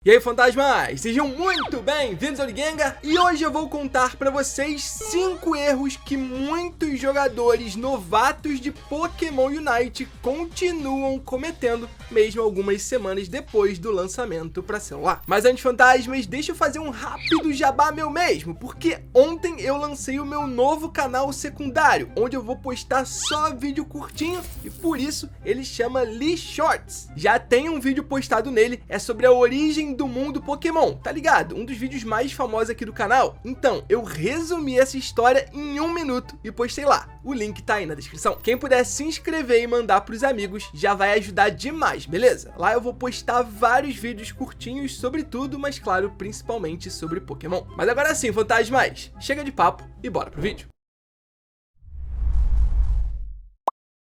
E aí, fantasmas, sejam muito bem-vindos ao Ligenga, e hoje eu vou contar pra vocês 5 erros que muitos jogadores novatos de Pokémon Unite continuam cometendo, mesmo algumas semanas depois do lançamento pra celular. Mas antes, fantasmas, deixa eu fazer um rápido jabá meu mesmo, porque ontem eu lancei o meu novo canal secundário, onde eu vou postar só vídeo curtinho, e por isso ele chama Lee Shorts. Já tem um vídeo postado nele, é sobre a origem do mundo Pokémon, tá ligado? Um dos vídeos mais famosos aqui do canal. Então, eu resumi essa história em 1 minuto e postei lá. O link tá aí na descrição. Quem puder se inscrever e mandar pros amigos já vai ajudar demais, beleza? Lá eu vou postar vários vídeos curtinhos sobre tudo, mas claro, principalmente sobre Pokémon. Mas agora sim, fantasmas, chega de papo e bora pro vídeo.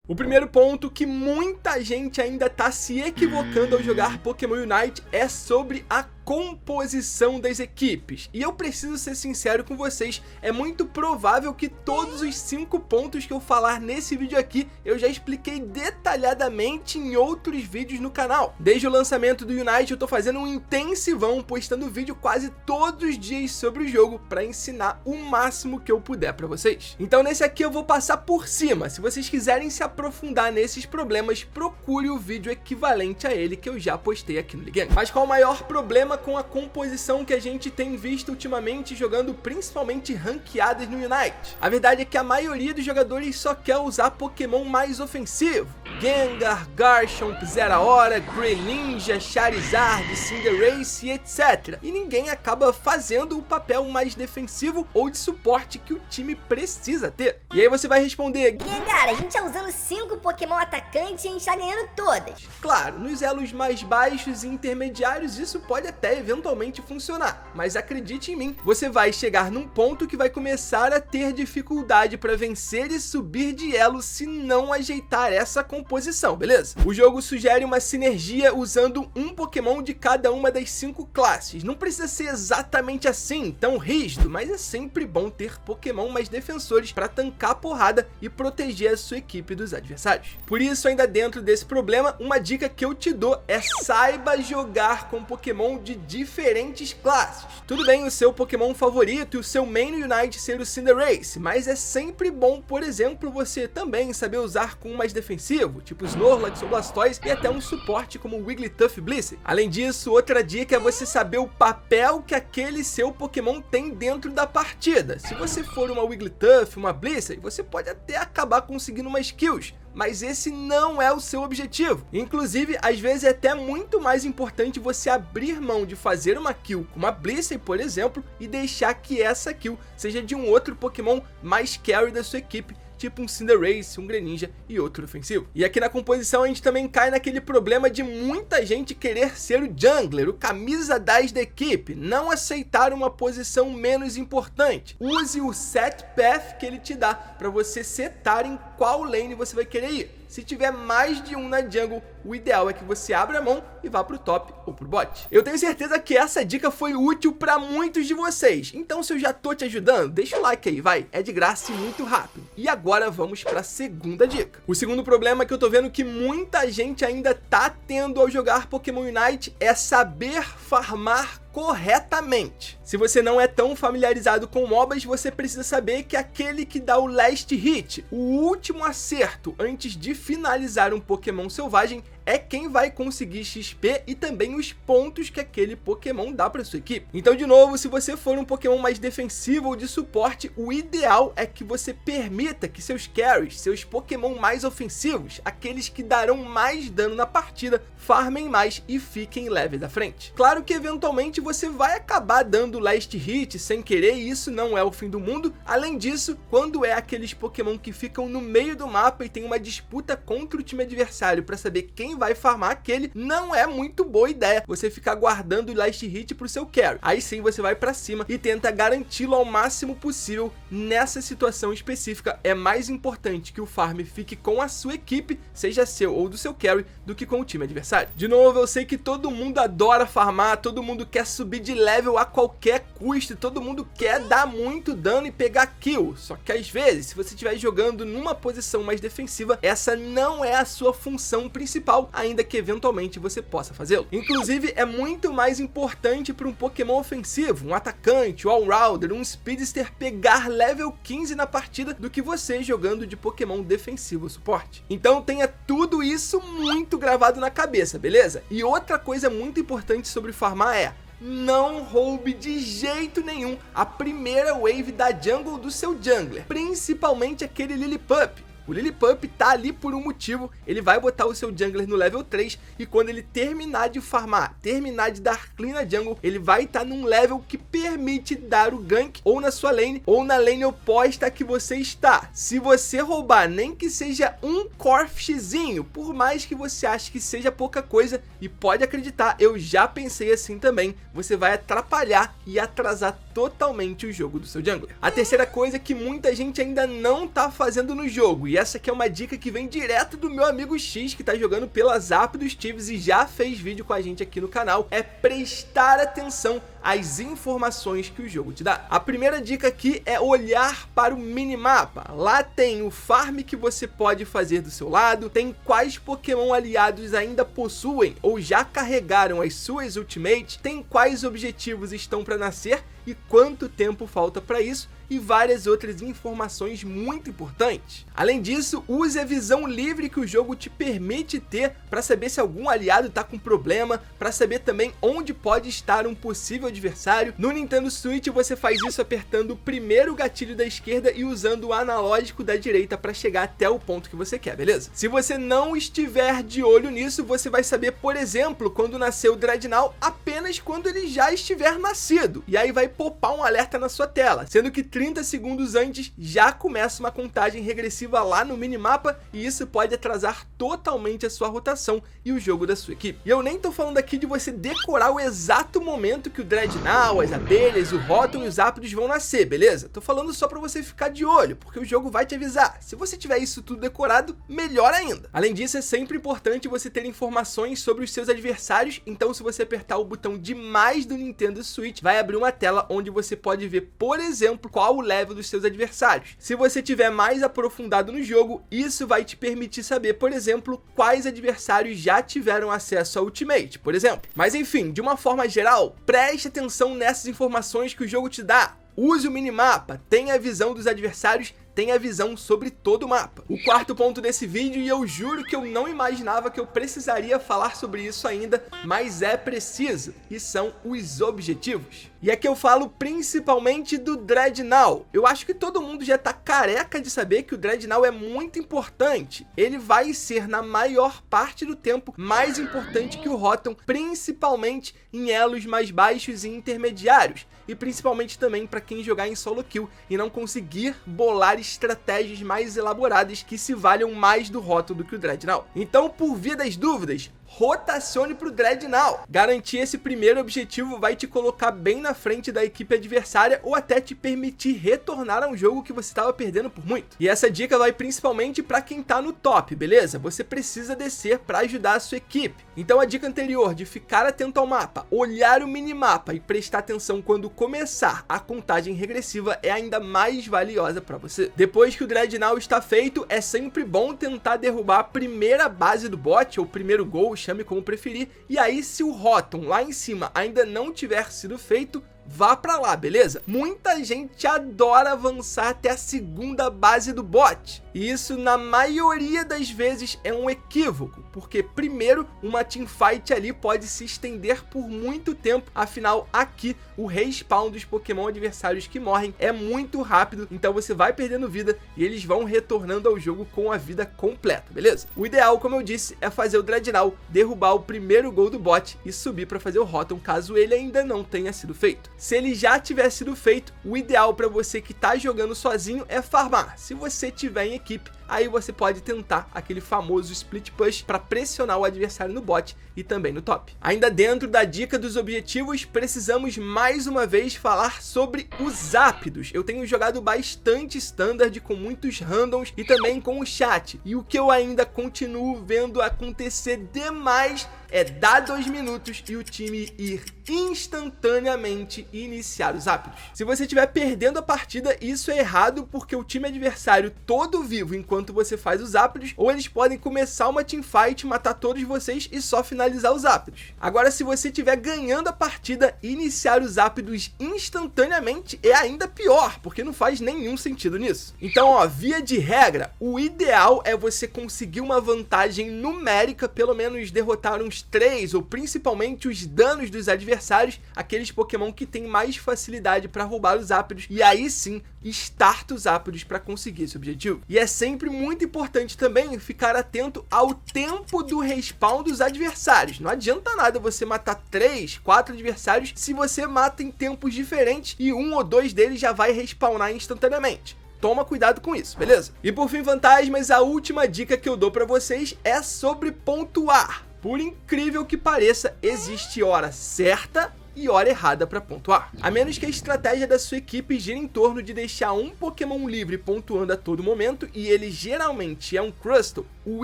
O primeiro ponto que muita gente ainda tá se equivocando ao jogar Pokémon Unite é sobre a composição das equipes. E eu preciso ser sincero com vocês, é muito provável que todos os 5 pontos que eu falar nesse vídeo aqui, eu já expliquei detalhadamente em outros vídeos no canal. Desde o lançamento do Unite eu tô fazendo um intensivão, postando vídeo quase todos os dias sobre o jogo, para ensinar o máximo que eu puder para vocês. Então nesse aqui eu vou passar por cima. Se vocês quiserem se aprofundar nesses problemas, procure o vídeo equivalente a ele que eu já postei aqui no Ligenga. Mas qual o maior problema com a composição que a gente tem visto ultimamente jogando principalmente ranqueadas no Unite? A verdade é que a maioria dos jogadores só quer usar Pokémon mais ofensivo. Gengar, Garchomp, Zeraora, Greninja, Charizard, Cinderace, etc. E ninguém acaba fazendo o papel mais defensivo ou de suporte que o time precisa ter. E aí você vai responder: Gengar, a gente tá usando 5 Pokémon atacantes e a gente tá ganhando todas. Claro, nos elos mais baixos e intermediários isso pode até eventualmente funcionar, mas acredite em mim, você vai chegar num ponto que vai começar a ter dificuldade para vencer e subir de elo se não ajeitar essa composição, beleza? O jogo sugere uma sinergia usando um Pokémon de cada uma das 5 classes. Não precisa ser exatamente assim, tão rígido, mas é sempre bom ter Pokémon mais defensores para tancar a porrada e proteger a sua equipe dos adversários. Por isso, ainda dentro desse problema, uma dica que eu te dou é saiba jogar com Pokémon de diferentes classes. Tudo bem o seu Pokémon favorito e o seu main no Unite ser o Cinderace, mas é sempre bom, por exemplo, você também saber usar com um mais defensivo, tipo Snorlax ou Blastoise, e até um suporte como o Wigglytuff Blissey. Além disso, outra dica é você saber o papel que aquele seu Pokémon tem dentro da partida. Se você for uma Wigglytuff, uma Blissey, você pode até acabar conseguindo umas kills, mas esse não é o seu objetivo. Inclusive, às vezes é até muito mais importante você abrir mão de fazer uma kill com uma Blissey, por exemplo, e deixar que essa kill seja de um outro Pokémon mais carry da sua equipe, tipo um Cinderace, um Greninja e outro ofensivo. E aqui na composição a gente também cai naquele problema de muita gente querer ser o jungler, o camisa 10 da equipe, não aceitar uma posição menos importante. Use o set path que ele te dá para você setar em qual lane você vai querer ir. Se tiver mais de um na jungle, o ideal é que você abra a mão e vá pro top ou pro bot. Eu tenho certeza que essa dica foi útil para muitos de vocês, então se eu já tô te ajudando, deixa o like aí, vai, é de graça e muito rápido. E agora vamos para a segunda dica. O segundo problema que eu tô vendo que muita gente ainda tá tendo ao jogar Pokémon Unite é saber farmar corretamente. Se você não é tão familiarizado com MOBAs, você precisa saber que aquele que dá o last hit, o último acerto antes de finalizar um Pokémon selvagem, é quem vai conseguir XP e também os pontos que aquele Pokémon dá para sua equipe. Então, de novo, se você for um Pokémon mais defensivo ou de suporte, o ideal é que você permita que seus carries, seus Pokémon mais ofensivos, aqueles que darão mais dano na partida, farmem mais e fiquem leve da frente. Claro que eventualmente você vai acabar dando last hit sem querer e isso não é o fim do mundo. Além disso, quando é aqueles Pokémon que ficam no meio do mapa e tem uma disputa contra o time adversário para saber quem vai farmar aquele, não é muito boa ideia você ficar guardando o last hit pro seu carry. Aí sim você vai pra cima e tenta garanti-lo ao máximo possível. Nessa situação específica é mais importante que o farm fique com a sua equipe, seja seu ou do seu carry, do que com o time adversário. De novo, eu sei que todo mundo adora farmar, todo mundo quer subir de level a qualquer custo, todo mundo quer dar muito dano e pegar kill, só que às vezes, se você estiver jogando numa posição mais defensiva, essa não é a sua função principal normal, ainda que eventualmente você possa fazê-lo. Inclusive, é muito mais importante para um Pokémon ofensivo, um atacante, um all-rounder, um speedster pegar level 15 na partida do que você jogando de Pokémon defensivo suporte. Então tenha tudo isso muito gravado na cabeça, beleza? E outra coisa muito importante sobre farmar é: não roube de jeito nenhum a primeira wave da jungle do seu jungler, principalmente aquele Lillipup. O Lillipup tá ali por um motivo, ele vai botar o seu jungler no level 3 e quando ele terminar de farmar, terminar de dar clean na jungle, ele vai estar num level que permite dar o gank ou na sua lane ou na lane oposta que você está. Se você roubar nem que seja um Corpsezinho, por mais que você ache que seja pouca coisa, e pode acreditar, eu já pensei assim também, você vai atrapalhar e atrasar totalmente o jogo do seu jungler. A terceira coisa que muita gente ainda não tá fazendo no jogo, e essa aqui é uma dica que vem direto do meu amigo X, que tá jogando pela Zap dos Thieves e já fez vídeo com a gente aqui no canal, é prestar atenção às informações que o jogo te dá. A primeira dica aqui é olhar para o minimapa. Lá tem o farm que você pode fazer do seu lado, tem quais Pokémon aliados ainda possuem ou já carregaram as suas ultimates, tem quais objetivos estão para nascer e quanto tempo falta para isso, e várias outras informações muito importantes. Além disso, use a visão livre que o jogo te permite ter para saber se algum aliado está com problema, para saber também onde pode estar um possível adversário. No Nintendo Switch você faz isso apertando o primeiro gatilho da esquerda e usando o analógico da direita para chegar até o ponto que você quer, beleza? Se você não estiver de olho nisso, você vai saber, por exemplo, quando nasceu o Drednaw apenas quando ele já estiver nascido, e aí vai popar um alerta na sua tela, sendo que 30 segundos antes já começa uma contagem regressiva lá no minimapa, e isso pode atrasar totalmente a sua rotação e o jogo da sua equipe. E eu nem tô falando aqui de você decorar o exato momento que o Drednaw, as abelhas, o Rotom e os Zapdos vão nascer, beleza? Tô falando só pra você ficar de olho, porque o jogo vai te avisar. Se você tiver isso tudo decorado, melhor ainda. Além disso, é sempre importante você ter informações sobre os seus adversários, então se você apertar o botão de mais do Nintendo Switch, vai abrir uma tela onde você pode ver, por exemplo, qual o level dos seus adversários. Se você tiver mais aprofundado no jogo, isso vai te permitir saber, por exemplo, quais adversários já tiveram acesso a Ultimate, por exemplo. Mas enfim, de uma forma geral, preste atenção nessas informações que o jogo te dá. Use o minimapa, tenha a visão dos adversários, tenha a visão sobre todo o mapa. O quarto ponto desse vídeo, e eu juro que eu não imaginava que eu precisaria falar sobre isso ainda, mas é preciso, e são os objetivos. E aqui eu falo principalmente do Drednaw. Eu acho que todo mundo já tá careca de saber que o Drednaw é muito importante. Ele vai ser, na maior parte do tempo, mais importante que o Rotom, principalmente em elos mais baixos e intermediários, e principalmente também para quem jogar em solo kill e não conseguir bolar estratégias mais elaboradas que se valham mais do Rotom do que o Drednaw. Então, por via das dúvidas, rotacione pro Drednaw. Garantir esse primeiro objetivo vai te colocar bem na frente da equipe adversária ou até te permitir retornar a um jogo que você estava perdendo por muito. E essa dica vai principalmente para quem tá no top, beleza? Você precisa descer para ajudar a sua equipe. Então a dica anterior de ficar atento ao mapa, olhar o minimapa e prestar atenção quando começar a contagem regressiva é ainda mais valiosa para você. Depois que o Drednaw está feito, é sempre bom tentar derrubar a primeira base do bot ou primeiro gol, chame como preferir, e aí se o Rotom lá em cima ainda não tiver sido feito, vá pra lá, beleza? Muita gente adora avançar até a segunda base do bot, e isso na maioria das vezes é um equívoco, porque primeiro uma teamfight ali pode se estender por muito tempo, afinal aqui o respawn dos Pokémon adversários que morrem é muito rápido, então você vai perdendo vida e eles vão retornando ao jogo com a vida completa, beleza? O ideal, como eu disse, é fazer o Drednaw, derrubar o primeiro gol do bot e subir para fazer o Rotom, caso ele ainda não tenha sido feito. Se ele já tiver sido feito, o ideal para você que tá jogando sozinho é farmar. Se você tiver em equipe, aí você pode tentar aquele famoso split push para pressionar o adversário no bot e também no top. Ainda dentro da dica dos objetivos, precisamos mais uma vez falar sobre os Zapdos. Eu tenho jogado bastante Standard com muitos randoms e também com o chat, e o que eu ainda continuo vendo acontecer demais é dar 2 minutos e o time ir instantaneamente iniciar os ápidos. Se você estiver perdendo a partida, isso é errado porque o time adversário todo vivo enquanto você faz os ápidos, ou eles podem começar uma teamfight, matar todos vocês e só finalizar os ápidos. Agora, se você estiver ganhando a partida, iniciar os ápidos instantaneamente é ainda pior, porque não faz nenhum sentido nisso. Então, ó, via de regra, o ideal é você conseguir uma vantagem numérica, pelo menos derrotar uns 3, ou principalmente os danos dos adversários, aqueles Pokémon que tem mais facilidade para roubar os ápidos, e aí sim, starta os ápidos para conseguir esse objetivo. E é sempre muito importante também ficar atento ao tempo do respawn dos adversários. Não adianta nada você matar 3, 4 adversários se você mata em tempos diferentes e 1 ou 2 deles já vai respawnar instantaneamente. Toma cuidado com isso, beleza? E por fim, fantasmas, a última dica que eu dou para vocês é sobre pontuar. Por incrível que pareça, existe hora certa e hora errada para pontuar. A menos que a estratégia da sua equipe gire em torno de deixar um Pokémon livre pontuando a todo momento, e ele geralmente é um Crustle, o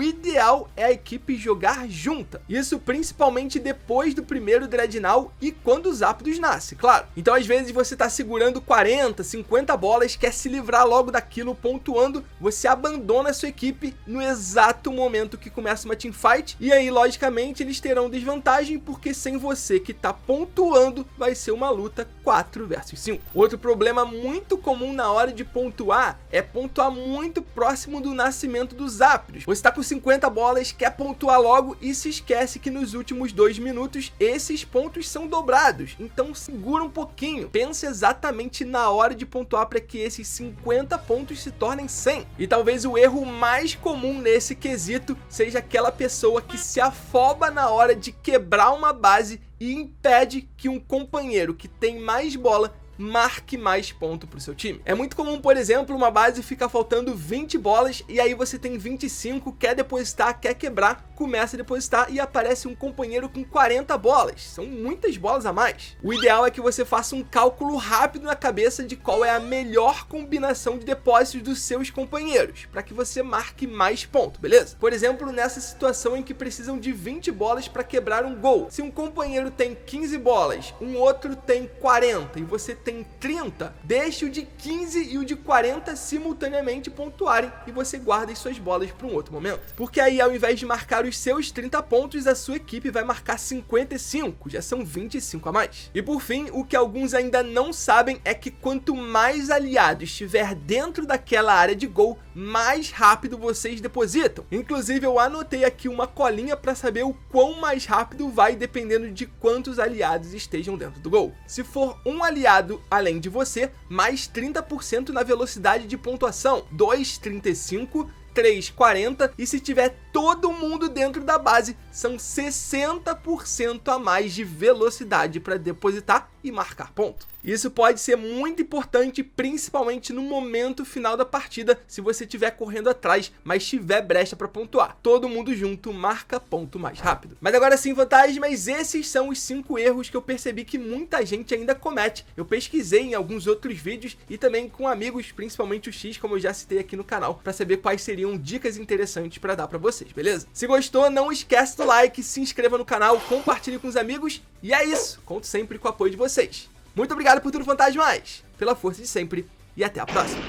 ideal é a equipe jogar junta. Isso principalmente depois do primeiro Dreadnought e quando os ápidos nascem, claro. Então às vezes você tá segurando 40, 50 bolas, quer se livrar logo daquilo pontuando, você abandona a sua equipe no exato momento que começa uma teamfight, e aí logicamente eles terão desvantagem, porque sem você que tá pontuando, vai ser uma luta 4 versus 5. Outro problema muito comum na hora de pontuar é pontuar muito próximo do nascimento dos ápidos. Você tá com 50 bolas, quer pontuar logo e se esquece que nos últimos 2 minutos esses pontos são dobrados. Então segura um pouquinho, pensa exatamente na hora de pontuar para que esses 50 pontos se tornem 100. E talvez o erro mais comum nesse quesito seja aquela pessoa que se afoba na hora de quebrar uma base e impede que um companheiro que tem mais bola marque mais ponto para o seu time. É muito comum, por exemplo, uma base ficar faltando 20 bolas e aí você tem 25, quer depositar, quer quebrar, começa a depositar e aparece um companheiro com 40 bolas. São muitas bolas a mais. O ideal é que você faça um cálculo rápido na cabeça de qual é a melhor combinação de depósitos dos seus companheiros, para que você marque mais ponto, beleza? Por exemplo, nessa situação em que precisam de 20 bolas para quebrar um gol. Se um companheiro tem 15 bolas, um outro tem 40 e você tem 30, deixe o de 15 e o de 40 simultaneamente pontuarem e você guarda as suas bolas para um outro momento. Porque aí, ao invés de marcar os seus 30 pontos, a sua equipe vai marcar 55, já são 25 a mais. E por fim, o que alguns ainda não sabem é que quanto mais aliado estiver dentro daquela área de gol, mais rápido vocês depositam. Inclusive, eu anotei aqui uma colinha para saber o quão mais rápido vai dependendo de quantos aliados estejam dentro do gol. Se for um aliado além de você, mais 30% na velocidade de pontuação, 2,35, 3,40, e se tiver todo mundo dentro da base, são 60% a mais de velocidade para depositar e marcar ponto. Isso pode ser muito importante, principalmente no momento final da partida, se você estiver correndo atrás, mas tiver brecha para pontuar. Todo mundo junto marca ponto mais rápido. Mas agora sim, fantasmas, esses são os 5 erros que eu percebi que muita gente ainda comete. Eu pesquisei em alguns outros vídeos e também com amigos, principalmente o X, como eu já citei aqui no canal, para saber quais seriam dicas interessantes para dar para vocês, beleza? Se gostou, não esquece do like, se inscreva no canal, compartilhe com os amigos, e é isso, conto sempre com o apoio de vocês. Muito obrigado por tudo, fantasmas, pela força de sempre, e até a próxima.